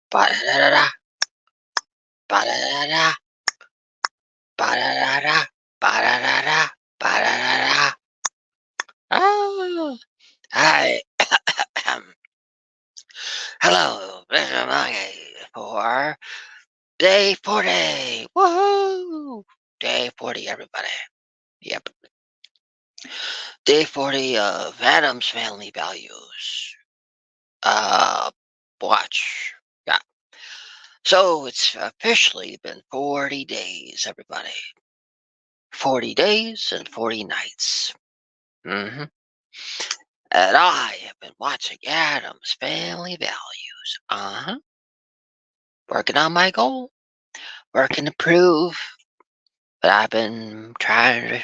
Ba-da-da-da-da, ba-da-da-da, ba-da-da-da, ba-da-da-da, ba-da-da-da. Oh, hi. Hello, this is Maggie for day 40. Woohoo! Day 40, everybody. Yep. Day 40 of Adam's Family Values. Uh, watch. Yeah. So it's officially been 40 days, everybody. 40 days and 40 nights. hmm And I have been watching Adam's Family Values. Working on my goal, working to prove that I've been trying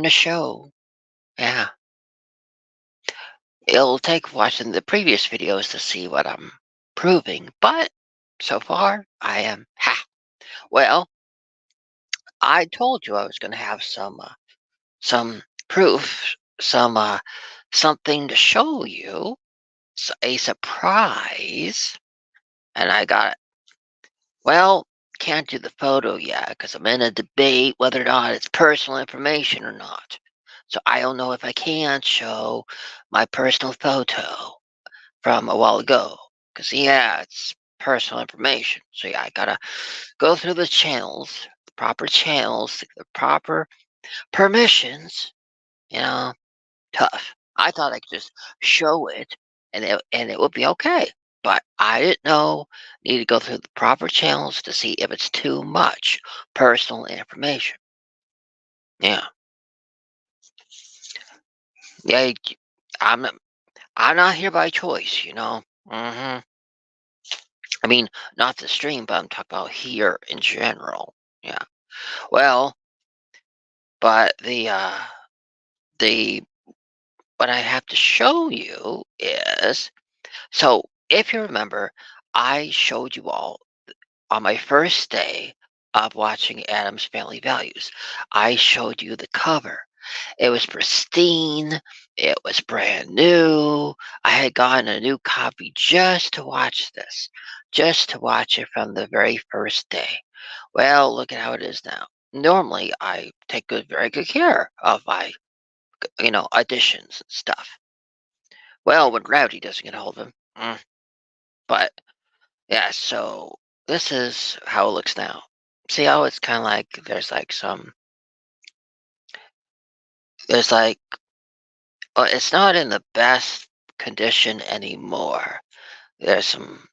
to show. Yeah. It'll take watching the previous videos to see what I'm proving, but so far I am well, I told you I was gonna have some proof, something to show you, a surprise, and I got it. Well, can't do the photo yet because I'm in a debate whether or not it's personal information or not. So I don't know if I can show my personal photo from a while ago. Because, yeah, it's personal information. So, yeah, I gotta go through the proper channels, the proper permissions, you know, tough. I thought I could just show it and it would be okay. But I didn't know. Need to go through the proper channels to see if it's too much personal information. Yeah, yeah. I'm not, I'm not here by choice. I mean, not the stream, but I'm talking about here in general. Yeah. Well, but the what I have to show you is so if you remember, I showed you all on my first day of watching Adam's Family Values. I showed you the cover. It was pristine. It was brand new. I had gotten a new copy just to watch this, just to watch it from the very first day. Well, look at how it is now. Normally, I take very good care of my, auditions and stuff. Well, when gravity doesn't get a hold of him. But yeah, so this is how it looks now. See how it's kind of like there's like, well, it's not in the best condition anymore. There's some,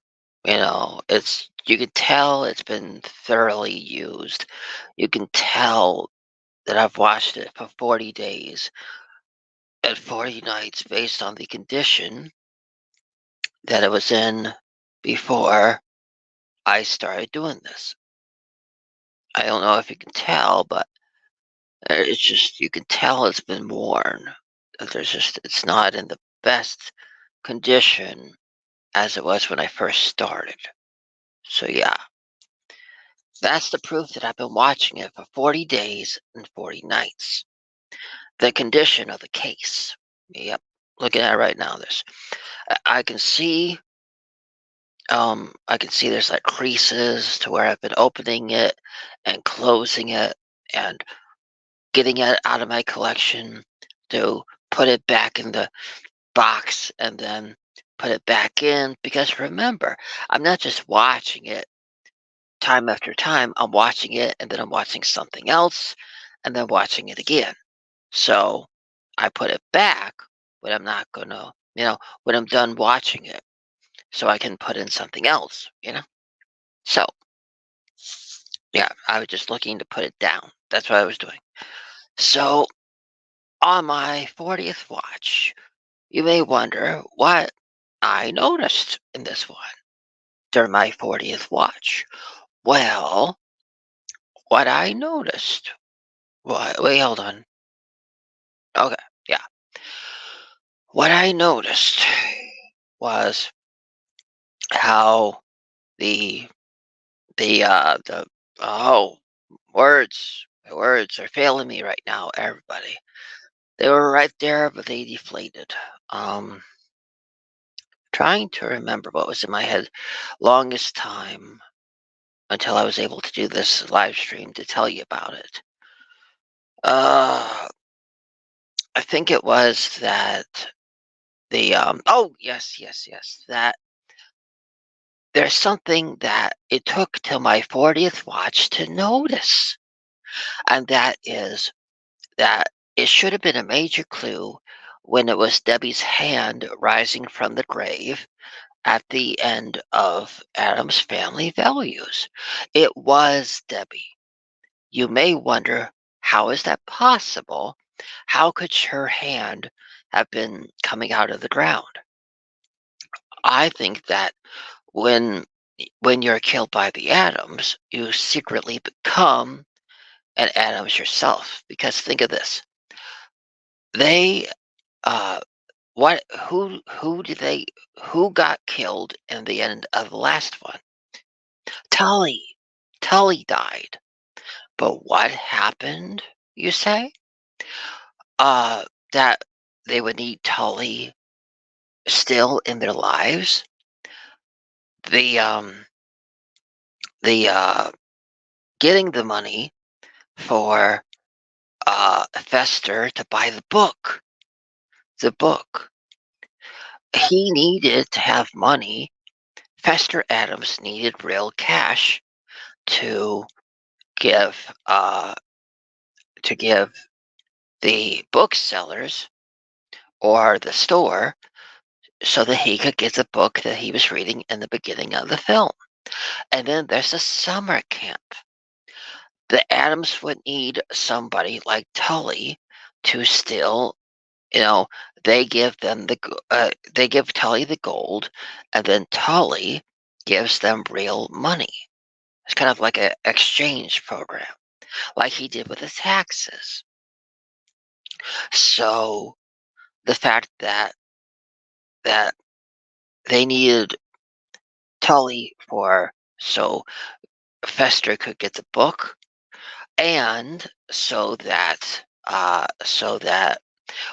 you can tell it's been thoroughly used. You can tell that I've watched it for 40 days and 40 nights based on the condition that it was in before I started doing this. I don't know if you can tell, but it's just, you can tell it's been worn. That it's not in the best condition as it was when I first started. So, yeah, that's the proof that I've been watching it for 40 days and 40 nights. The condition of the case. Yep. Looking at it right now, I can see there's like creases to where I've been opening it and closing it and getting it out of my collection to put it back in the box and then put it back in. Because remember, I'm not just watching it time after time, I'm watching it and then I'm watching something else and then watching it again. So I put it back when I'm not gonna, when I'm done watching it, so I can put in something else. So yeah, I was just looking to put it down. That's what I was doing. So on my 40th watch, you may wonder what I noticed in this one during my 40th watch. Well, what I noticed. Wait, hold on. Okay, yeah. What I noticed was how the the oh words are failing me right now, everybody. They were right there, but they deflated. Um, trying to remember what was in my head longest time until I was able to do this live stream to tell you about it. Uh, I think it was that oh, yes, that there's something that it took till my 40th watch to notice, and that is that it should have been a major clue when it was Debbie's hand rising from the grave at the end of Adam's Family Values. It was Debbie. You may wonder, how is that possible? How could her hand have been coming out of the ground? I think that when when you're killed by the Adams, you secretly become an Adams yourself. Because think of this: they, uh, what, who got killed in the end of the last one? Tully. Tully died. But what happened? You say? Uh, that they would need Tully still in their lives. The the getting the money for Fester to buy the book. He needed to have money. Fester Adams needed real cash to give uh to give the booksellers or the store so that he could get the book that he was reading in the beginning of the film. And then there's the summer camp. The Adams would need somebody like Tully to still, you know, they give Tully the gold, and then Tully gives them real money. It's kind of like an exchange program, like he did with the taxes. So the fact that they needed Tully for so Fester could get the book, and so that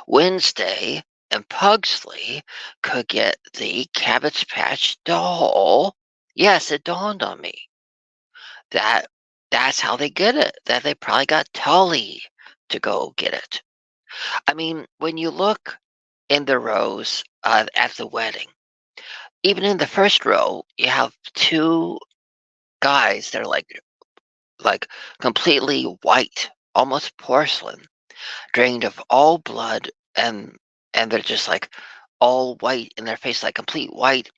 Wednesday and Pugsley could get the Cabbage Patch doll. Yes, it dawned on me that that's how they get it. That they probably got Tully to go get it. I mean, when you look in the rows at the wedding, even in the first row, you have two guys that are like completely white, almost porcelain, drained of all blood, and they're just like all white in their face, like complete white,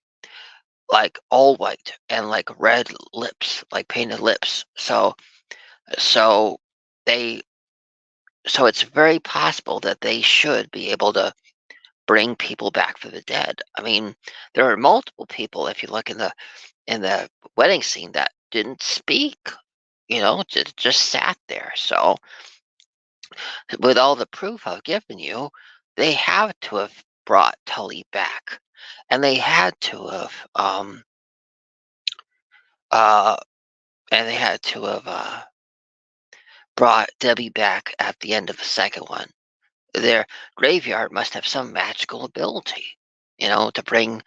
like all white, and like red lips, like painted lips. So they so it's very possible that they should be able to bring people back for the dead. I mean, there are multiple people if you look in the wedding scene that didn't speak, just sat there. So with all the proof I've given you, they have to have brought Tully back, and they had to have, uh, and they had to have brought Debbie back at the end of the second one. Their graveyard must have some magical ability, to bring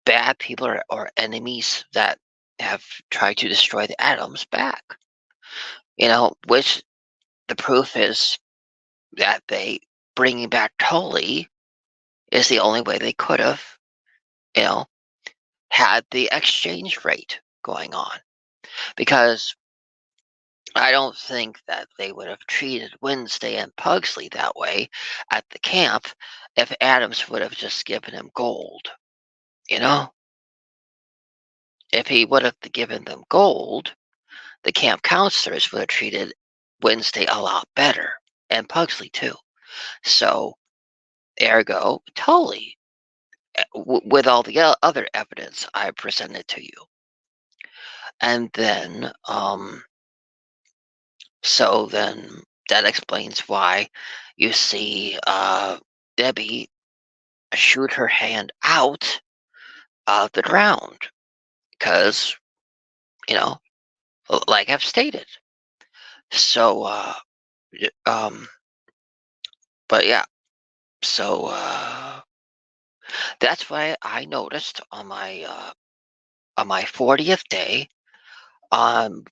bad people or enemies that have tried to destroy the atoms back. Which the proof is that they bringing back Tully is the only way they could have, you know, had the exchange rate going on. Because I don't think that they would have treated Wednesday and Pugsley that way at the camp if Adams would have just given him gold. You know, if he would have given them gold, the camp counselors would have treated Wednesday a lot better, and Pugsley too. So, ergo, Tully, with all the other evidence I presented to you. And then, so then that explains why you see Debbie shoot her hand out of the ground. Because, you know, like I've stated. So, y- um, but yeah, so That's why I noticed on my 40th day, um,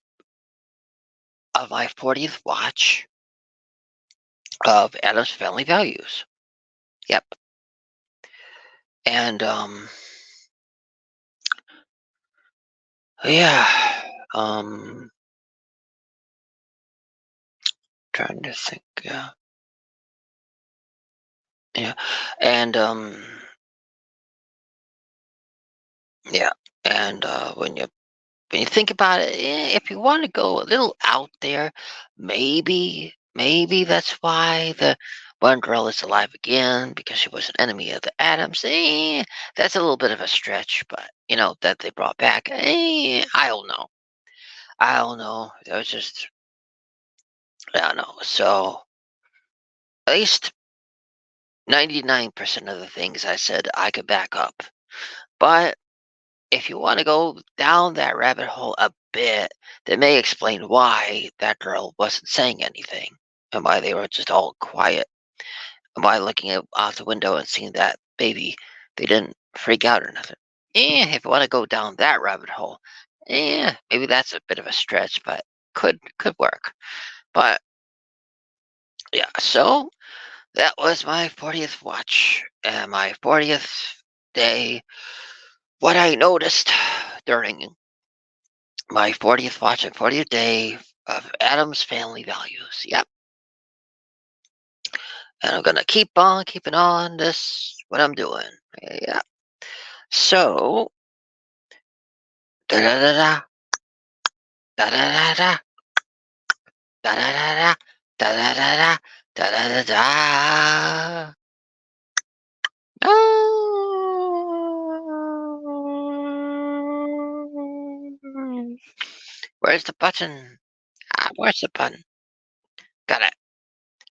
of my 40th watch of Adam's Family Values. Yep. And yeah, um, trying to think. Yeah, yeah, and yeah, and when you think about it, if you want to go a little out there, maybe that's why the one girl is alive again because she was an enemy of the Adams. That's a little bit of a stretch, but that they brought back. I don't know. I don't know. It was just I don't know. So at least 99% of the things I said I could back up. But if you want to go down that rabbit hole a bit, that may explain why that girl wasn't saying anything and why they were just all quiet. And why looking out the window and seeing that baby, they didn't freak out or nothing. If you want to go down that rabbit hole, maybe that's a bit of a stretch, but could work. But yeah, so that was my 40th watch and my 40th day. What I noticed during my 40th watch and 40th day of Adam's Family Values. Yep. And I'm gonna keep on keeping on this what I'm doing. Yeah. So da da da da da da da da da da da da da da da da da da. Where's the button? Where's the button? Got it.